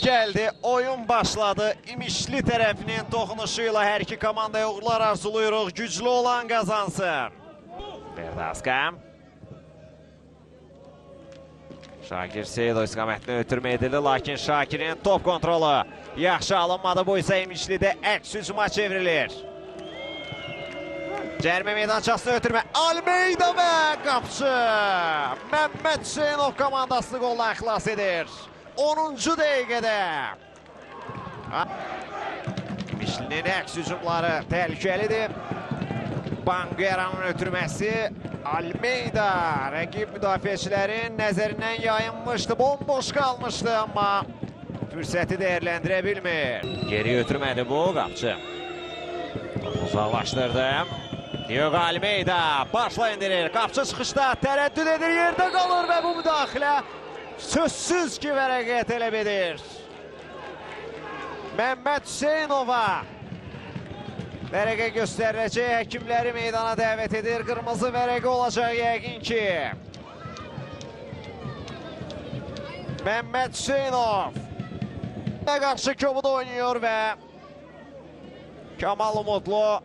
geldi, oyun başladı. İmişli tərəfinin toxunuşuyla hər iki komandaya uğurlar arzuluyuruq. Güclü olan qazansın. Berdaskam. Şakir Seyidov istiqamətini ötürmə edildi, lakin Şakirin top kontrolu yaxşı alınmadı. Bu isə İmişlidə əks hücuma çevrilir. Cərmə meydançasını ötürmə. Almeyda və qapçı. Məmməd Hüseynov komandasını qolla xilas edir. 10-cu dəqiqədə. İmişlinin əks hücumları təhlükəlidir. Banguera'nın ötürməsi. Almeyda rəqib müdafiəçilərin nəzərindən yayınmışdı. Bomboş qalmışdı, amma fürsəti dəyərləndirə bilmir. Geri ötürmədi bu qapçı. Uzaqlaşdırdı. Diogo Almeyda başla indirir. Qapçı çıxışda tərəddüd edir, yerdə qalır və bu müdaxilə sözsüz ki vərəqə tələb edir. Məmməd Hüseynova vərəqə göstəriləcək, həkimləri meydana dəvət edir. Qırmızı vərəqə olacaq yəqin ki. Məmməd Hüseynov qarşı kobuda oynuyor və Kamal Umudlu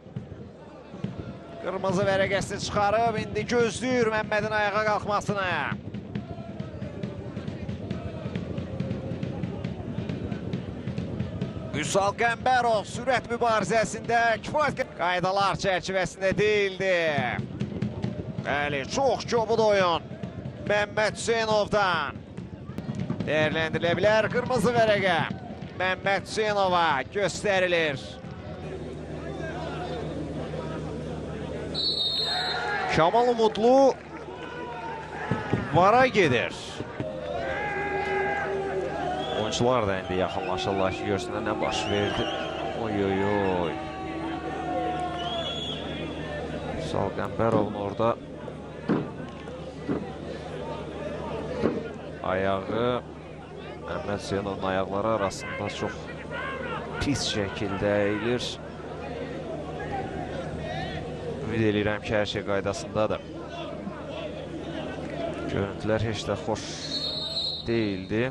qırmızı vərəqəsini çıxarıb indi gözləyir Məmmədin ayağa qalxmasını. Üsal Qəmbərov sürət mübarizəsində kifayət qaydalar çərçivəsində deyildi. Bəli, çox kobud oyun Məmməd Hüseynovdan. Dəyərləndirilə bilər qırmızı vərəqə. Məmməd Hüseynova göstərilir. Kamal Umudlu vara gedir. Oyuncular da indi yaxınlaşırlar ki, görsünlər nə baş verdi. Oy oy oy. Üsal Qəmbərovun orada ayağı Məmməd Hüseynovun ayaqları arasında çox pis şəkildə əyilir. Ümid edirəm ki, hər şey qaydasındadır. Görüntülər heç də xoş deyildi.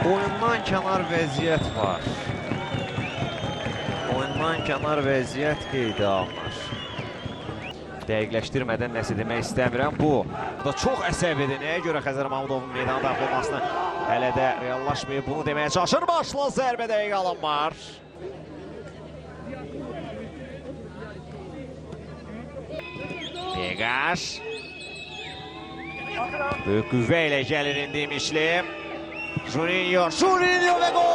Oyundan kənar vəziyyət var. Oyundan kənar vəziyyət qeydə alınır. Dəqiqləşdirmədən nəsə demək istəmirəm. Bu da çox əsəbidir. Nəyə görə Xəzər Mahmudovun meydana daxil olmasını hələ də reallaşmayıb. Bunu deməyə çalışır. Başla zərbə dəqiq alınmır. Vegaş. Böyük qüvvə ilə gəlir indi İmişli. Juninho və gol!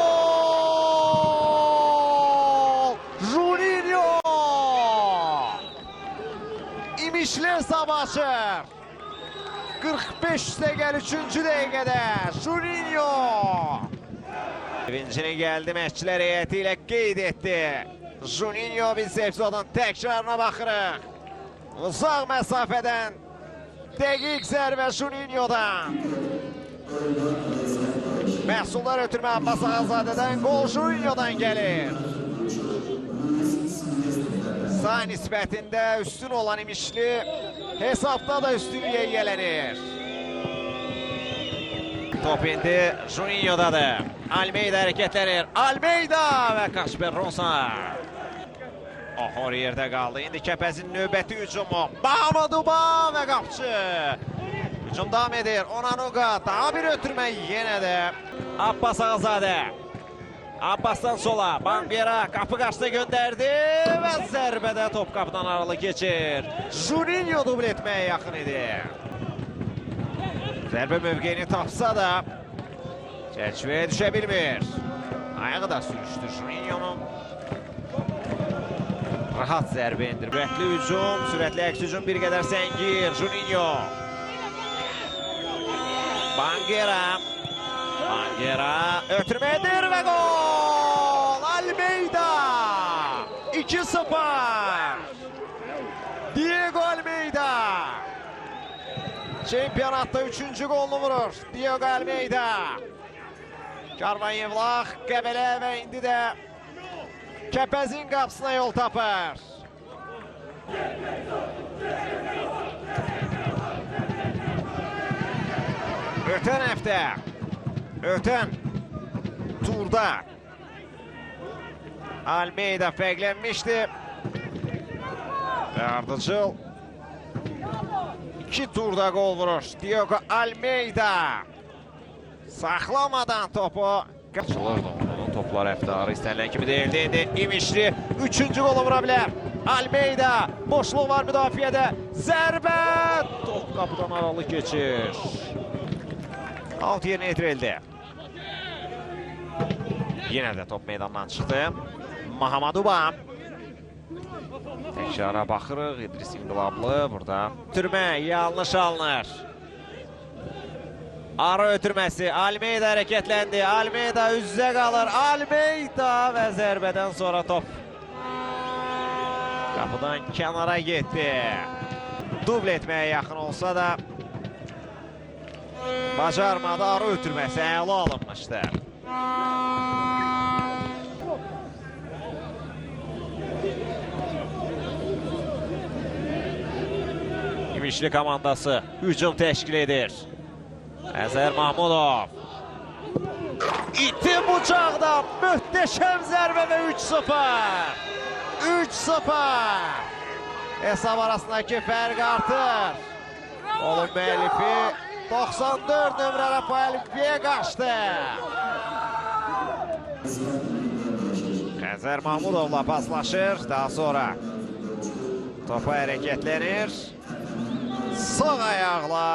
Juninho! İmişli savaşır. 45 dəqiqəl 3-cü dəqiqədə Juninho. Sevincini gəldi məşqçilər heyəti ilə qeyd etdi. Juninho biz epizodun təkrarına baxırıq. Uzaq məsafədən dəqiq zərbə Juninho'dan. Məhsullar ötürmə Abbas Ağazadədən, qol Juninho'dan gəlir. Sağ nisbətində üstün olan İmişli hesabda da üstünlüyə yiyələnir. Top indi Juninho'dadır. Almeyda hərəkətlənir. Almeyda və Kasper Rosa. Ahor yerdə qaldı. İndi Kəpəzin növbəti hücumu. Mahmuduba və qapçı. Hücum davam edir. Onanuga daha bir ötürmə yenə də. Abbas Ağazadə. Abbasdan sola. Banguera qapı qarşısına göndərdi və zərbədə top qapıdan aralı keçir. Juninho dubl etməyə yaxın idi. Zərbə mövqeyini tapsa da çərçivəyə düşə bilmir. Ayağı da sürüşdür Juninho'nun. Rahat zərbə indir. Sürətli hücum, sürətli əks hücum bir qədər səngir. Juninho. Banguera ötürmə edir və gol! Almeyda! 2-0! Diego Almeyda! Çempionatda 3-cü golunu vurur Diego Almeyda. Karvan Yevlax, Qəbələ və indi də Kəpəzin qapısına yol tapır. Ötən həftə, ötən turda. Almeida fərqlənmişdi. Və ardıcıl 2 turda qol vurur. Diogo Almeida saxlamadan topu qaçılırdı. Onun toplar əftarı istənilən kimi deyildi. İndi İmişli 3-cü qolu vura bilər. Almeida boşluq var müdafiədə. Zərbə! Top qapıdan aralı keçir. Alt yerinə yetirildi. Yenə də top meydandan çıxdı. Mahamaduba. Təkrara baxırıq. İdris İnqilablı burada. Ötürmə yanlış alınır. Ara ötürməsi. Almeida hərəkətləndi. Almeida üz-üzə qalır. Almeida və zərbədən sonra top qapıdan kənara getdi. Dubl etməyə yaxın olsa da bacarmadı. Ara ötürməsi əla alınmışdı. İmişli komandası hücum təşkil edir. Əzər Mahmudov. İti bucaqda möhtəşəm zərbə və 3-0. 3-0. Hesab arasındakı fərq artır. Onun müəllifi 94 nömrə Rafael Viegas'dı. Əzər Mahmudovla paslaşır. Daha sonra topa hərəkətlənir. Sağ ayaqla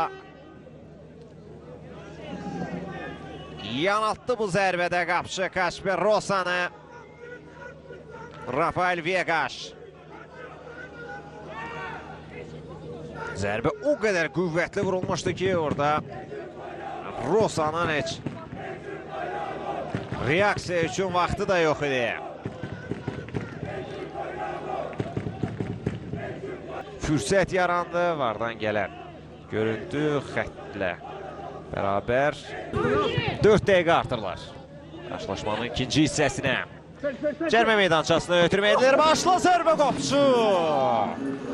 yanaltdı bu zərbədə qapçı Kasper Rosanı. Rafael Viegas. Zərbə o qədər qüvvətli vurulmuşdu ki, orada Rosanın heç reaksiya üçün vaxtı da yox idi. Fürsət yarandı, vardan gələn görüntü xəttlə bərabər 4 dəqiqə artırlar. Qarşılaşmanın ikinci hissəsinə. Cərmə meydançasına ötürmə edilir. Başla zərbə qopçu.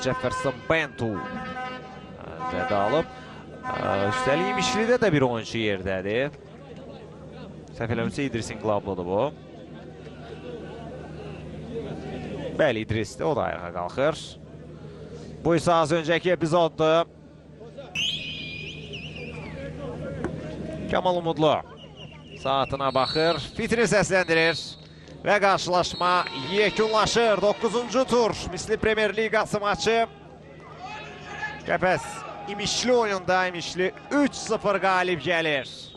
Jefferson Bentu zədə alıb. Üstəlik İmişlidə də bir oyuncu yerdədir. Səhv eləmirəmsə İdris İnqilablıdır bu. Bəli, İdrisdir, o da ayağa qalxır. Bu isə az öncəki epizoddur. Kamal Umudlu saatına baxır, fitri səsləndirir və qarşılaşma yekunlaşır. 9-cu tur Misli Premyer Liqası maçı. Qəpəz İmişli oyunda İmişli 3-0 qalib gəlir.